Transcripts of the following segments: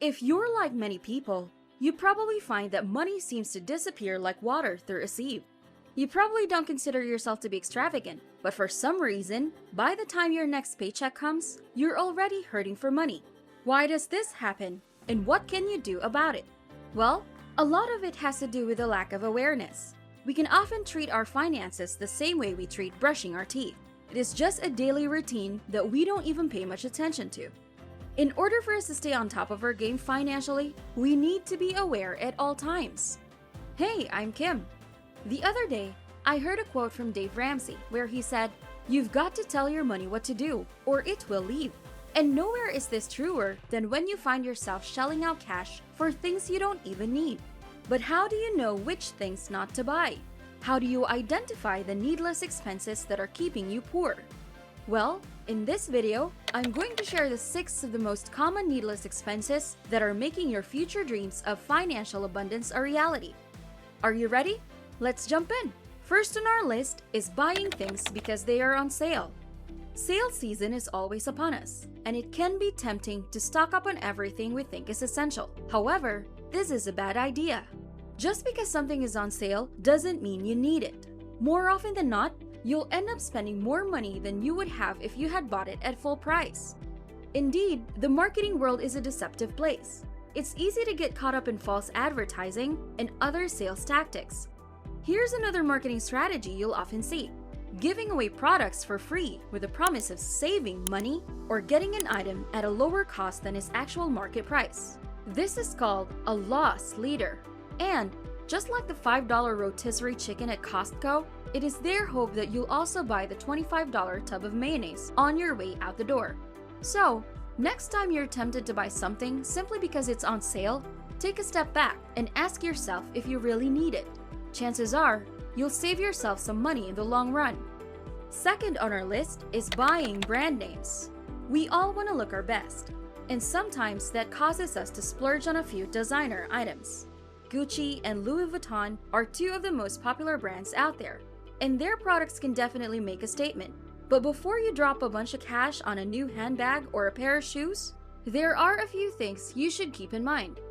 If you're like many people, you probably find that money seems to disappear like water through a sieve. You probably don't consider yourself to be extravagant, but for some reason, by the time your next paycheck comes, you're already hurting for money. Why does this happen, and what can you do about it? Well, a lot of it has to do with a lack of awareness. We can often treat our finances the same way we treat brushing our teeth. It is just a daily routine that we don't even pay much attention to. In order for us to stay on top of our game financially, we need to be aware at all times. Hey, I'm Kim. The other day, I heard a quote from Dave Ramsay where he said, "You've got to tell your money what to do, or it will leave." And nowhere is this truer than when you find yourself shelling out cash for things you don't even need. But how do you know which things not to buy? How do you identify the needless expenses that are keeping you poor? Well, in this video, I'm going to share the 6 of the most common needless expenses that are making your future dreams of financial abundance a reality. Are you ready? Let's jump in. First on our list is buying things because they are on sale. Sale season is always upon us, and it can be tempting to stock up on everything we think is essential. However, this is a bad idea. Just because something is on sale doesn't mean you need it. More often than not, you'll end up spending more money than you would have if you had bought it at full price. Indeed, the marketing world is a deceptive place. It's easy to get caught up in false advertising and other sales tactics. Here's another marketing strategy you'll often see: giving away products for free with the promise of saving money or getting an item at a lower cost than its actual market price. This is called a loss leader. And just like the $5 rotisserie chicken at Costco, it is their hope that you'll also buy the $25 tub of mayonnaise on your way out the door. So, next time you're tempted to buy something simply because it's on sale, take a step back and ask yourself if you really need it. Chances are, you'll save yourself some money in the long run. Second on our list is buying brand names. We all want to look our best, and sometimes that causes us to splurge on a few designer items. Gucci and Louis Vuitton are 2 of the most popular brands out there, and their products can definitely make a statement. But before you drop a bunch of cash on a new handbag or a pair of shoes, there are a few things you should keep in mind.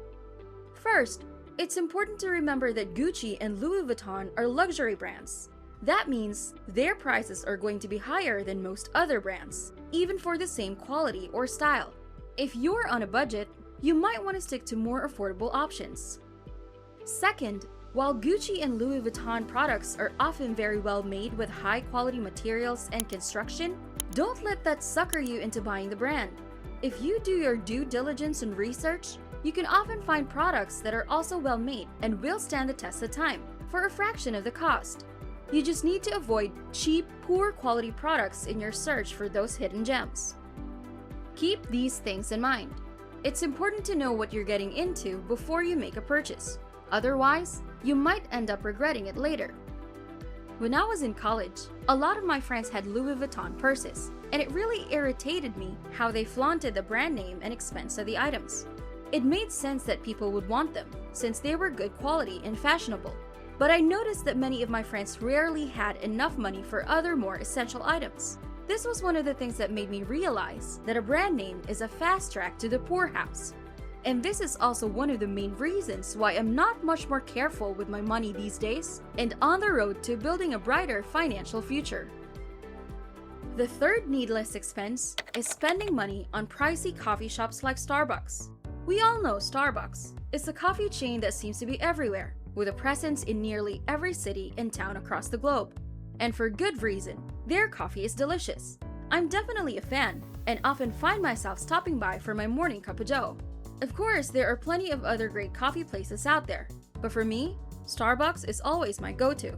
First, it's important to remember that Gucci and Louis Vuitton are luxury brands. That means their prices are going to be higher than most other brands, even for the same quality or style. If you're on a budget, you might want to stick to more affordable options. Second, while Gucci and Louis Vuitton products are often very well made with high-quality materials and construction, don't let that sucker you into buying the brand. If you do your due diligence and research, you can often find products that are also well made and will stand the test of time for a fraction of the cost. You just need to avoid cheap, poor quality products in your search for those hidden gems. Keep these things in mind. It's important to know what you're getting into before you make a purchase. Otherwise, you might end up regretting it later. When I was in college, a lot of my friends had Louis Vuitton purses, and it really irritated me how they flaunted the brand name and expense of the items. It made sense that people would want them, since they were good quality and fashionable. But I noticed that many of my friends rarely had enough money for other more essential items. This was one of the things that made me realize that a brand name is a fast track to the poorhouse. And this is also one of the main reasons why I'm not much more careful with my money these days and on the road to building a brighter financial future. The third needless expense is spending money on pricey coffee shops like Starbucks. We all know Starbucks. It's a coffee chain that seems to be everywhere, with a presence in nearly every city and town across the globe. And for good reason, their coffee is delicious. I'm definitely a fan, and often find myself stopping by for my morning cup of joe. Of course, there are plenty of other great coffee places out there, but for me, Starbucks is always my go-to.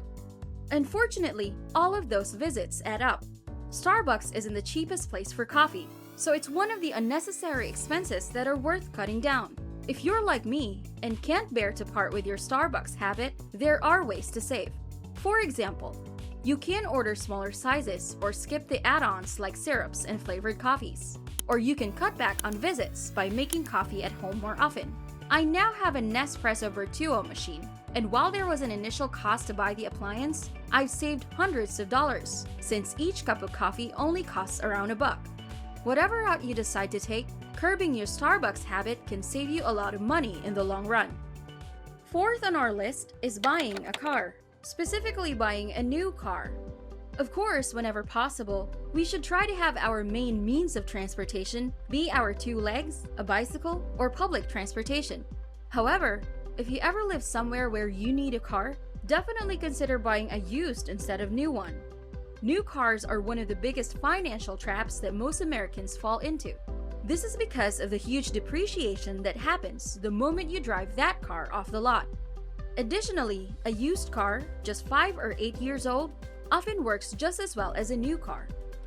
Unfortunately, all of those visits add up. Starbucks isn't the cheapest place for coffee, so it's one of the unnecessary expenses that are worth cutting down. If you're like me and can't bear to part with your Starbucks habit, there are ways to save. For example, you can order smaller sizes or skip the add-ons like syrups and flavored coffees. Or you can cut back on visits by making coffee at home more often. I now have a Nespresso Vertuo machine, and while there was an initial cost to buy the appliance, I've saved hundreds of dollars, since each cup of coffee only costs around $1. Whatever route you decide to take, curbing your Starbucks habit can save you a lot of money in the long run. Fourth on our list is buying a car, specifically buying a new car. Of course, whenever possible, we should try to have our main means of transportation be our two legs, a bicycle, or public transportation. However, if you ever live somewhere where you need a car, definitely consider buying a used instead of new one. New cars are one of the biggest financial traps that most Americans fall into. This is because of the huge depreciation that happens the moment you drive that car off the lot. Additionally, a used car, just 5 or 8 years old, often works just as well as a new car.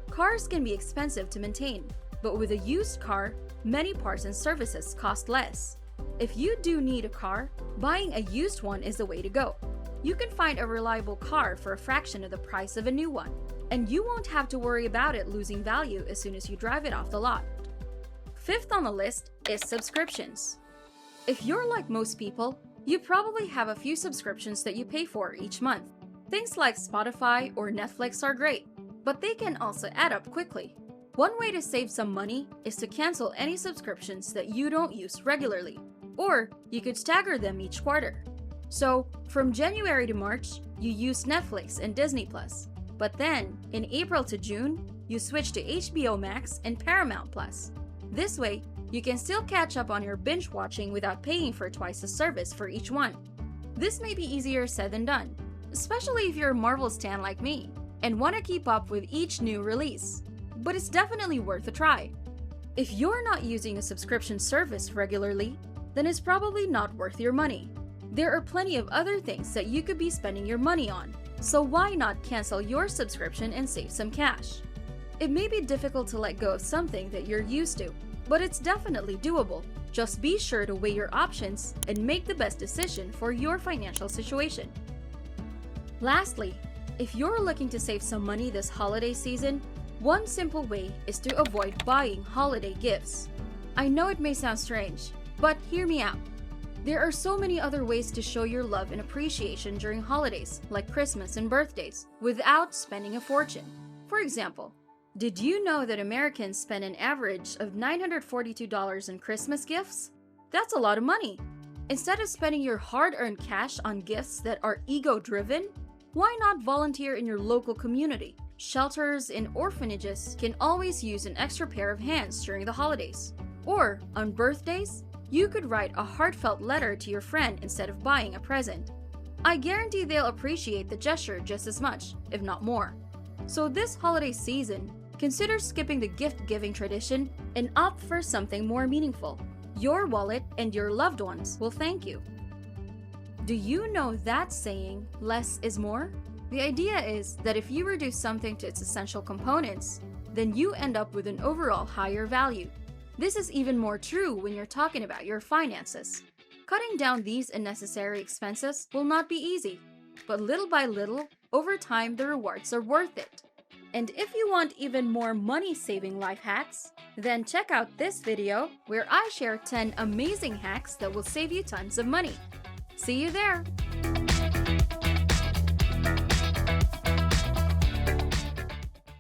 Cars can be expensive to maintain, but with a used car, many parts and services cost less. If you do need a car, buying a used one is the way to go. You can find a reliable car for a fraction of the price of a new one, and you won't have to worry about it losing value as soon as you drive it off the lot. Fifth on the list is subscriptions. If you're like most people, you probably have a few subscriptions that you pay for each month. Things like Spotify or Netflix are great, but they can also add up quickly. One way to save some money is to cancel any subscriptions that you don't use regularly, or you could stagger them each quarter. So, from January to March, you use Netflix and Disney+, but then, in April to June, you switch to HBO Max and Paramount+. This way, you can still catch up on your binge watching without paying for twice the service for each one. This may be easier said than done, especially if you're a Marvel stan like me and want to keep up with each new release. But it's definitely worth a try. If you're not using a subscription service regularly, then it's probably not worth your money. There are plenty of other things that you could be spending your money on, so why not cancel your subscription and save some cash? It may be difficult to let go of something that you're used to, but it's definitely doable. Just be sure to weigh your options and make the best decision for your financial situation. Lastly, if you're looking to save some money this holiday season, one simple way is to avoid buying holiday gifts. I know it may sound strange, but hear me out. There are so many other ways to show your love and appreciation during holidays, like Christmas and birthdays, without spending a fortune. For example, did you know that Americans spend an average of $942 in Christmas gifts? That's a lot of money. Instead of spending your hard-earned cash on gifts that are ego-driven, why not volunteer in your local community? Shelters and orphanages can always use an extra pair of hands during the holidays. Or, on birthdays, you could write a heartfelt letter to your friend instead of buying a present. I guarantee they'll appreciate the gesture just as much, if not more. So this holiday season, consider skipping the gift-giving tradition and opt for something more meaningful. Your wallet and your loved ones will thank you. Do you know that saying, less is more? The idea is that if you reduce something to its essential components, then you end up with an overall higher value. This is even more true when you're talking about your finances. Cutting down these unnecessary expenses will not be easy, but little by little, over time the rewards are worth it. And if you want even more money-saving life hacks, then check out this video where I share 10 amazing hacks that will save you tons of money. See you there!